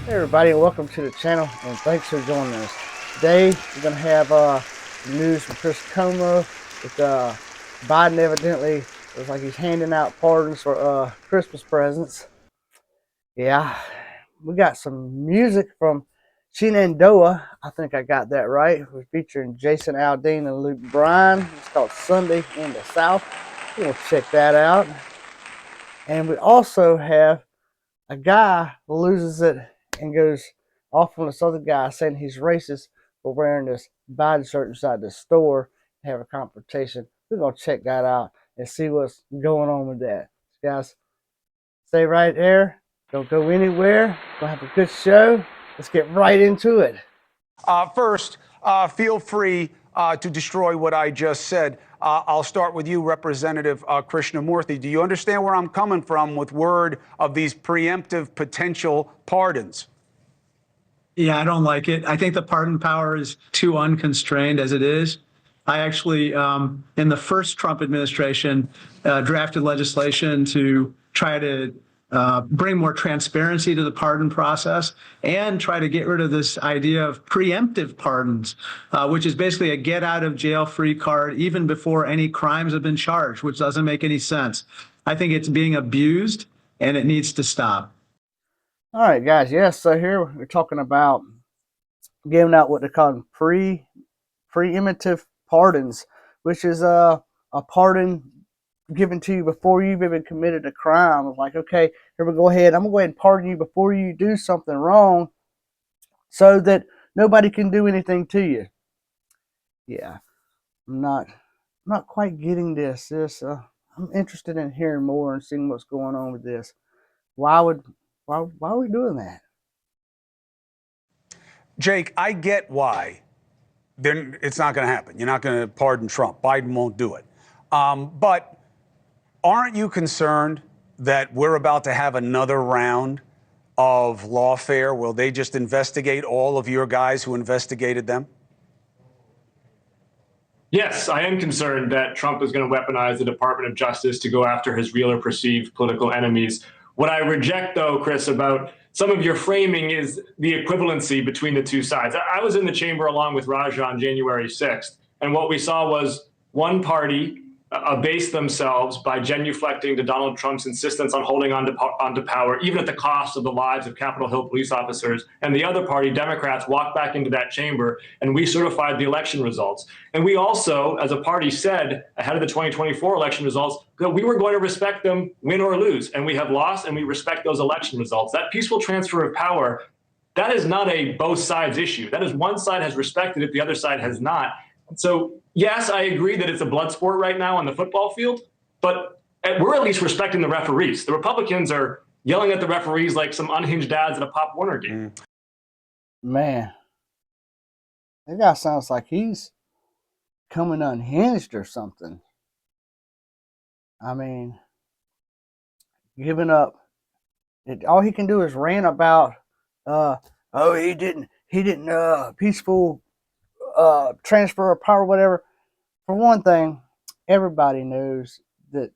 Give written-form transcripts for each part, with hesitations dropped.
Hey everybody, and welcome to the channel, and thanks for joining us. Today we're going to have news from Chris Como with Biden evidently looks like he's handing out pardons for Christmas presents. Yeah, we got some music from Shenandoah. I think I got that right. We're featuring Jason Aldean and Bryan. It's called Sunday in the South. We're going to check that out. And we also have a guy loses it and goes off on this other guy saying he's racist for wearing this Biden shirt inside the store, have a confrontation. We're going to check that out and see what's going on with that. Guys, stay right there. Don't go anywhere. We'll have a good show. Let's get right into it. First, feel free to destroy what I just said. I'll start with you, Representative Krishnamurthy. Do you understand where I'm coming from with word of these preemptive potential pardons? Yeah, I don't like it. I think the pardon power is too unconstrained as it is. I actually, in the first Trump administration, drafted legislation to try to bring more transparency to the pardon process and try to get rid of this idea of preemptive pardons, which is basically a get out of jail free card even before any crimes have been charged, which doesn't make any sense. I think it's being abused and it needs to stop. All right, guys. Yes, so here we're talking about giving out what they call preemptive pardons, which is a pardon given to you before you've even committed a crime. It's like, okay, here we go ahead. I'm gonna go ahead and pardon you before you do something wrong, so that nobody can do anything to you. Yeah, I'm not quite getting this. I'm interested in hearing more and seeing what's going on with this. Why are we doing that? Jake, I get why. Then it's not going to happen. You're not going to pardon Trump. Biden won't do it. But aren't you concerned that we're about to have another round of lawfare? Will they just investigate all of your guys who investigated them? Yes, I am concerned that Trump is going to weaponize the Department of Justice to go after his real or perceived political enemies. What I reject, though, Chris, about some of your framing is the equivalency between the two sides. I was in the chamber along with Raja on January 6th, and what we saw was one party abase themselves by genuflecting to Donald Trump's insistence on holding on to power, even at the cost of the lives of Capitol Hill police officers. And the other party, Democrats, walked back into that chamber, and we certified the election results. And we also, as a party, said ahead of the 2024 election results that we were going to respect them, win or lose. And we have lost, and we respect those election results. That peaceful transfer of power, that is not a both sides issue. That is one side has respected it, the other side has not. So, yes, I agree that it's a blood sport right now on the football field, but we're at least respecting the referees. The Republicans are yelling at the referees like some unhinged dads at a Pop Warner game. Man, that guy sounds like he's coming unhinged or something. I mean, giving up. All he can do is rant about, oh, he didn't peaceful transfer of power, whatever. For one thing, everybody knows that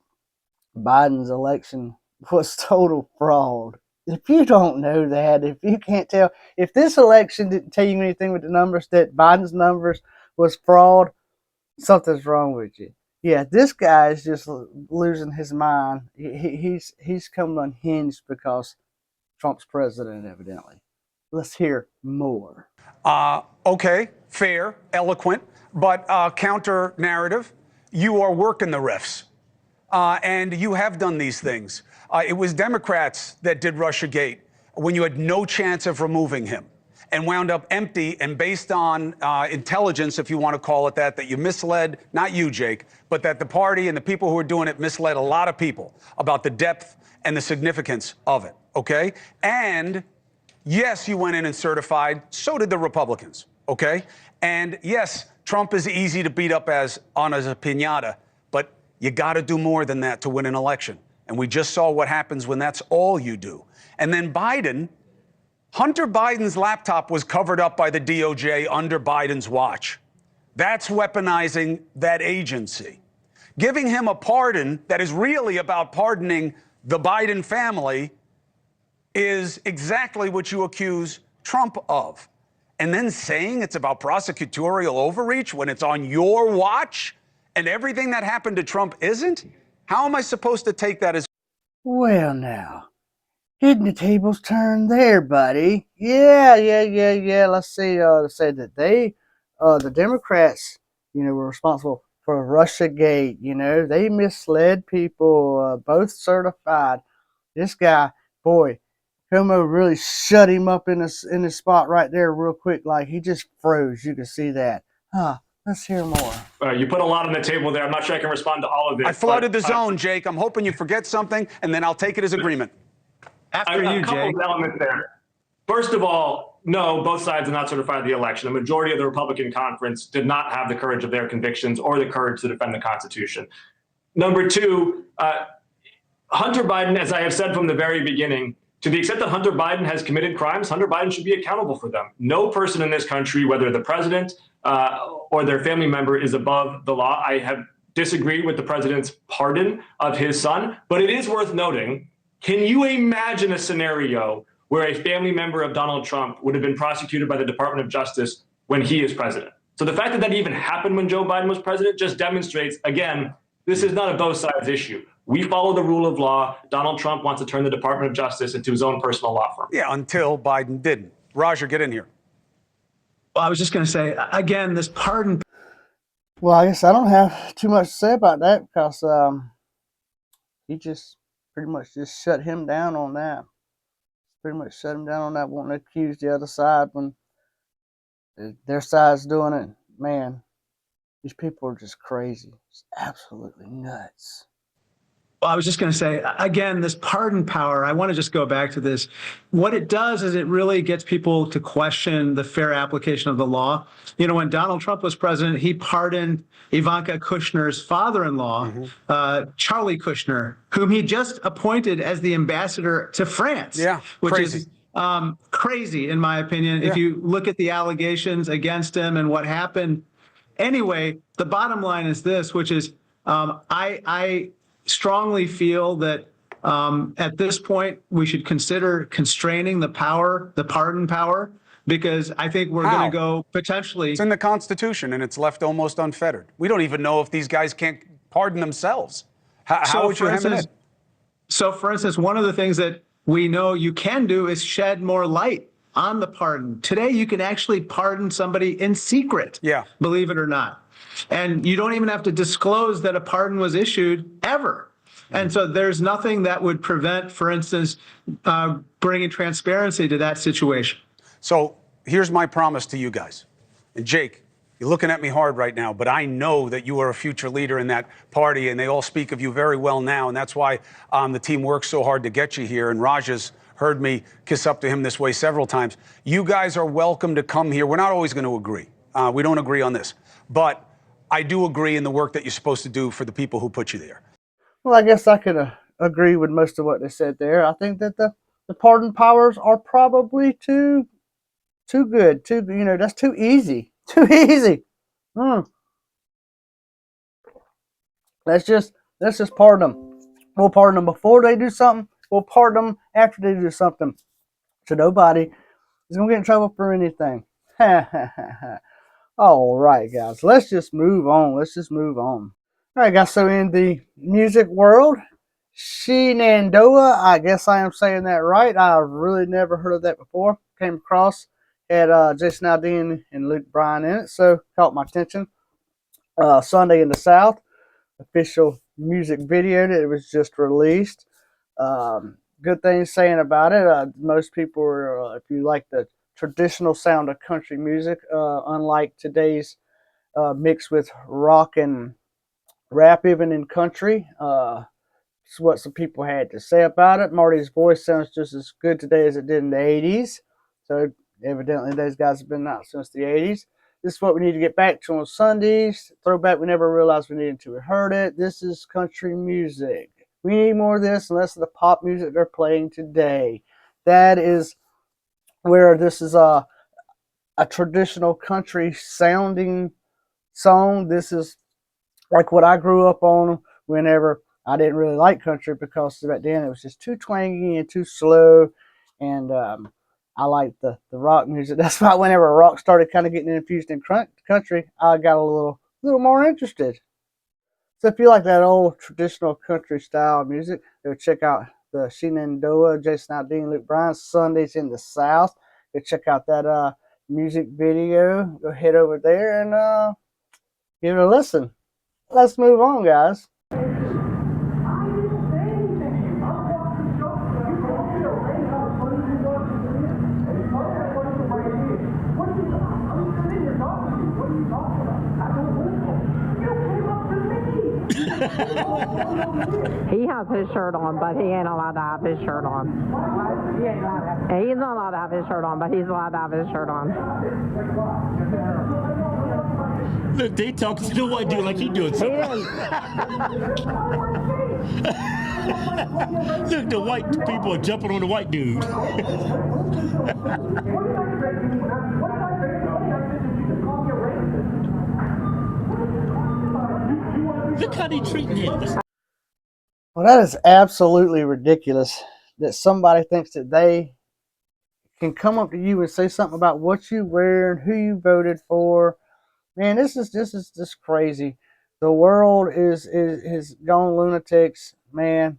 Biden's election was total fraud. If you don't know that, if you can't tell, if this election didn't tell you anything with the numbers that Biden's numbers was fraud, something's wrong with you. Yeah, this guy is just losing his mind. He's come unhinged because Trump's president, evidently. Let's hear more. Okay, fair, eloquent, but counter narrative. You are working the refs, and you have done these things. It was Democrats that did Russiagate when you had no chance of removing him and wound up empty and based on intelligence, if you want to call it that you misled, not you, Jake, but that the party and the people who were doing it misled a lot of people about the depth and the significance of it, okay? And yes, you went in and certified. So did the Republicans, okay? And yes, Trump is easy to beat up as a piñata, but you got to do more than that to win an election. And we just saw what happens when that's all you do. And then Hunter Biden's laptop was covered up by the DOJ under Biden's watch. That's weaponizing that agency. Giving him a pardon that is really about pardoning the Biden family is exactly what you accuse Trump of. And then saying it's about prosecutorial overreach when it's on your watch and everything that happened to Trump isn't? How am I supposed to take that as? Well, now, didn't the tables turn there, buddy? Yeah. Let's see. Say that the Democrats, were responsible for RussiaGate. They misled people, both certified. This guy, boy, Como really shut him up in this spot right there real quick. Like he just froze. You can see that. Let's hear more. You put a lot on the table there. I'm not sure I can respond to all of this. I flooded the zone, Jake. I'm hoping you forget something, and then I'll take it as agreement. After you, a couple Jake. of elements there. First of all, no, both sides did not certify the election. The majority of the Republican conference did not have the courage of their convictions or the courage to defend the Constitution. Number two, Hunter Biden, as I have said from the very beginning, to the extent that Hunter Biden has committed crimes, Hunter Biden should be accountable for them. No person in this country, whether the president or their family member, is above the law. I have disagreed with the president's pardon of his son, but it is worth noting, can you imagine a scenario where a family member of Donald Trump would have been prosecuted by the Department of Justice when he is president? So the fact that that even happened when Joe Biden was president just demonstrates, again, this is not a both sides issue. We follow the rule of law. Donald Trump wants to turn the Department of Justice into his own personal law firm. Yeah, until Biden didn't. Roger, get in here. Well, I was just going to say, again, this pardon. Well, I guess I don't have too much to say about that because he just pretty much just shut him down on that. Pretty much shut him down on that, wanting to accuse the other side when their side's doing it. Man, these people are just crazy. It's absolutely nuts. Well, I was just going to say, again, this pardon power, I want to just go back to this. What it does is it really gets people to question the fair application of the law. When Donald Trump was president, he pardoned Ivanka Kushner's father-in-law, Charlie Kushner, whom he just appointed as the ambassador to France. Yeah, which crazy. Is crazy, in my opinion, if you look at the allegations against him and what happened. Anyway, the bottom line is this, which is I strongly feel that at this point we should consider constraining the pardon power, because I think we're going to go potentially. It's in the Constitution and it's left almost unfettered. We don't even know if these guys can't pardon themselves. How would you hem it in? So, for instance, one of the things that we know you can do is shed more light on the pardon. Today, you can actually pardon somebody in secret. Yeah. Believe it or not. And you don't even have to disclose that a pardon was issued ever. And so there's nothing that would prevent, for instance, bringing transparency to that situation. So here's my promise to you guys. And Jake, you're looking at me hard right now, but I know that you are a future leader in that party, and they all speak of you very well now. And that's why the team works so hard to get you here. And Raj's heard me kiss up to him this way several times. You guys are welcome to come here. We're not always going to agree. We don't agree on this. But I do agree in the work that you're supposed to do for the people who put you there. Well, I guess I could agree with most of what they said there. I think that the pardon powers are probably too good. That's too easy. Too easy. Let's just pardon them. We'll pardon them before they do something. We'll pardon them after they do something. So nobody is gonna get in trouble for anything. All right, guys. Let's just move on. All right, guys. So in the music world, Shenandoah, I guess I am saying that right. I've really never heard of that before. Came across, had Jason Aldean and Bryan in it, so caught my attention. Sunday in the South, official music video that was just released. Good things saying about it. Most people are, if you like the traditional sound of country music, unlike today's mix with rock and rap, even in country. It's what some people had to say about it. Marty's voice sounds just as good today as it did in the 80s. So evidently those guys have been out since the 80s. This is what we need to get back to on Sundays. Throwback we never realized we needed to. We heard it. This is country music. We need more of this and less of the pop music they're playing today. That is where this is a traditional country sounding song. This is like what I grew up on whenever I didn't really like country, because back then it was just too twangy and too slow. and I like the rock music. That's why whenever rock started kind of getting infused in country, I got a little more interested. So if you like that old traditional country style music, go check out the Shenandoah, Jason Aldean, Luke Bryan, Sundays in the South. Go check out that music video. Go head over there and give it a listen. Let's move on, guys. He has his shirt on, but he ain't allowed to have his shirt on. He's not allowed to have his shirt on, but he's allowed to have his shirt on. Look, they talking to the white dude like he doing something. Look, the white people are jumping on the white dude. Look how they treating him. Well, that is absolutely ridiculous that somebody thinks that they can come up to you and say something about what you wear and who you voted for. Man, this is just crazy. The world is gone lunatics, man.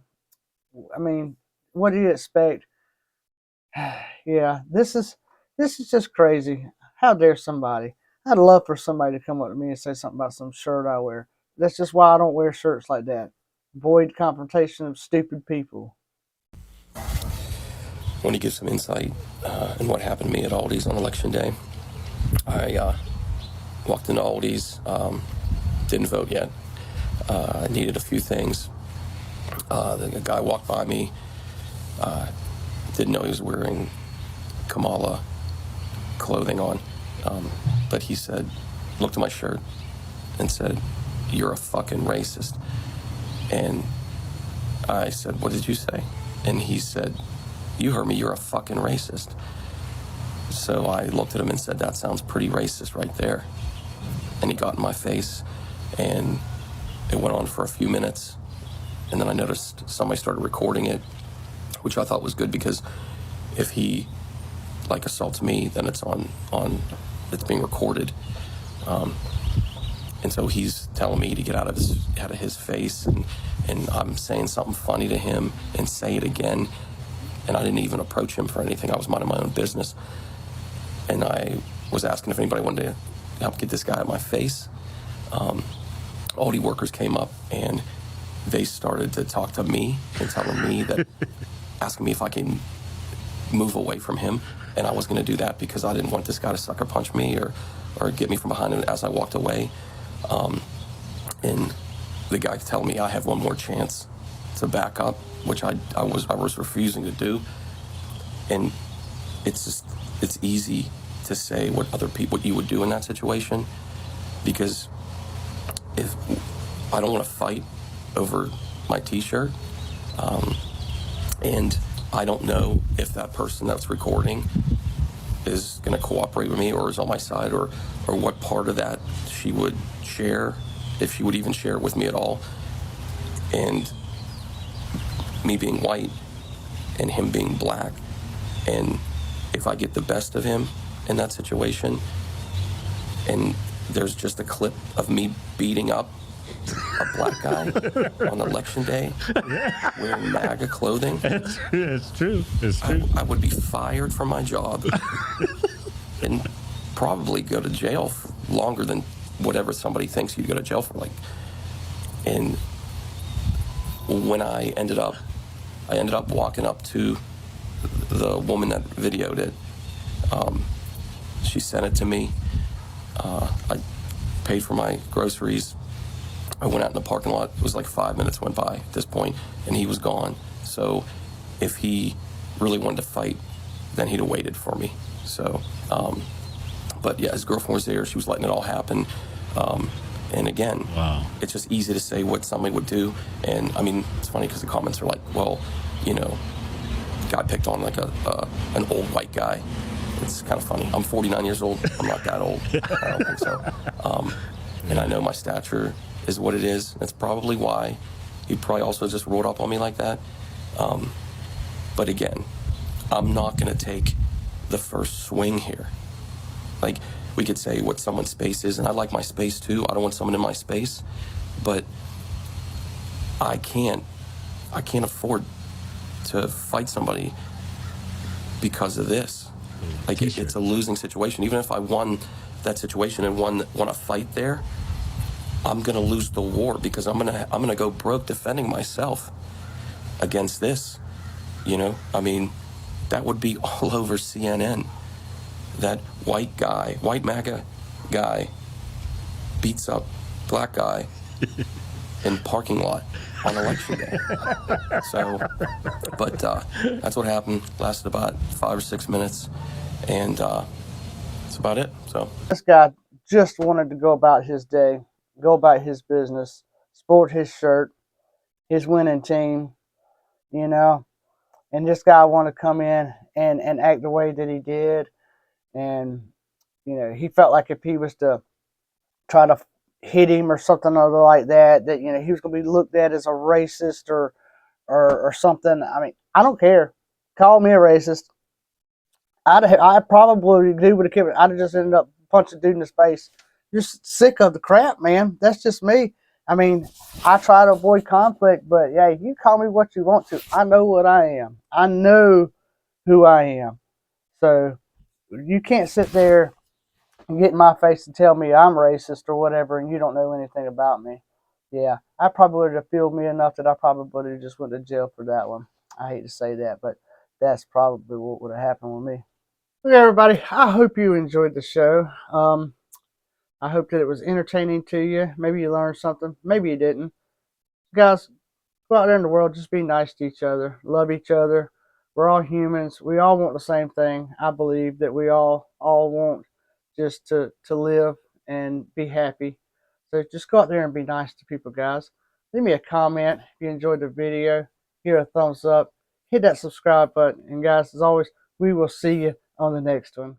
I mean, what do you expect? Yeah, this is just crazy. How dare somebody? I'd love for somebody to come up to me and say something about some shirt I wear. That's just why I don't wear shirts like that. Avoid confrontation of stupid people. I want to give some insight in what happened to me at Aldi's on election day. I walked into Aldi's, didn't vote yet. I needed a few things. The guy walked by me, didn't know he was wearing Kamala clothing on, but he said, looked at my shirt and said, "You're a fucking racist." And I said, "What did you say?" And he said, "You heard me, you're a fucking racist." So I looked at him and said, "That sounds pretty racist right there." And he got in my face, and it went on for a few minutes. And then I noticed somebody started recording it, which I thought was good, because if he assaults me, then it's it's being recorded. And so he's telling me to get out of his face, and I'm saying something funny to him and say it again. And I didn't even approach him for anything. I was minding my own business. And I was asking if anybody wanted to help get this guy out of my face. Aldi workers came up and they started to talk to me and telling me that, asking me if I can move away from him. And I was going to do that because I didn't want this guy to sucker punch me or get me from behind him as I walked away. And the guy telling me I have one more chance to back up, which I was refusing to do. And it's easy to say what you would do in that situation, because if I don't want to fight over my t-shirt, and I don't know if that person that's recording is going to cooperate with me or is on my side, or what part of that she would share, if she would even share it with me at all. And me being white and him being black, and if I get the best of him in that situation, and there's just a clip of me beating up a black guy on election day wearing MAGA clothing. It's true. It's true. I would be fired from my job and probably go to jail for longer than whatever somebody thinks you'd go to jail for. And when I ended up walking up to the woman that videoed it. She sent it to me. I paid for my groceries. I went out in the parking lot. It was like 5 minutes went by at this point, and he was gone. So if he really wanted to fight, then he'd have waited for me. So, but yeah, his girlfriend was there. She was letting it all happen. And again, wow. It's just easy to say what somebody would do. And I mean, it's funny because the comments are like, well, guy picked on like an old white guy. It's kind of funny. I'm 49 years old. I'm not that old. I don't think so. And I know my stature is what it is. That's probably why he probably also just rolled up on me like that. But again, I'm not going to take the first swing here. Like, we could say what someone's space is, and I like my space too. I don't want someone in my space, but I can't afford to fight somebody because of this. Like, it's a losing situation. Even if I won that situation and won a fight there, I'm gonna lose the war because I'm gonna go broke defending myself against this. You know, I mean, that would be all over CNN. That white MAGA guy, beats up black guy in parking lot on election day. So, but that's what happened. Lasted about 5 or 6 minutes, and that's about it. So this guy just wanted to go about his day, go about his business, sport his shirt, his winning team, you know. And this guy wanted to come in and act the way that he did. And, you know, he felt like if he was to try to hit him or something or other like that, that, you know, he was going to be looked at as a racist or something. I mean, I don't care. Call me a racist. I probably do would have kept it. I'd have just ended up punching dude in the face. Just sick of the crap, man. That's just me. I mean, I try to avoid conflict, but yeah, you call me what you want to. I know what I am. I know who I am. So you can't sit there and get in my face and tell me I'm racist or whatever, and you don't know anything about me. Yeah, I probably would have filled me enough that I probably would have just went to jail for that one. I hate to say that, but that's probably what would have happened with me. Okay, everybody, I hope you enjoyed the show. I hope that it was entertaining to you. Maybe you learned something. Maybe you didn't. Guys, go out there in the world. Just be nice to each other. Love each other. We're all humans. We all want the same thing. I believe that we all want just to live and be happy. So just go out there and be nice to people, guys. Leave me a comment if you enjoyed the video. Give it a thumbs up. Hit that subscribe button. And guys, as always, we will see you on the next one.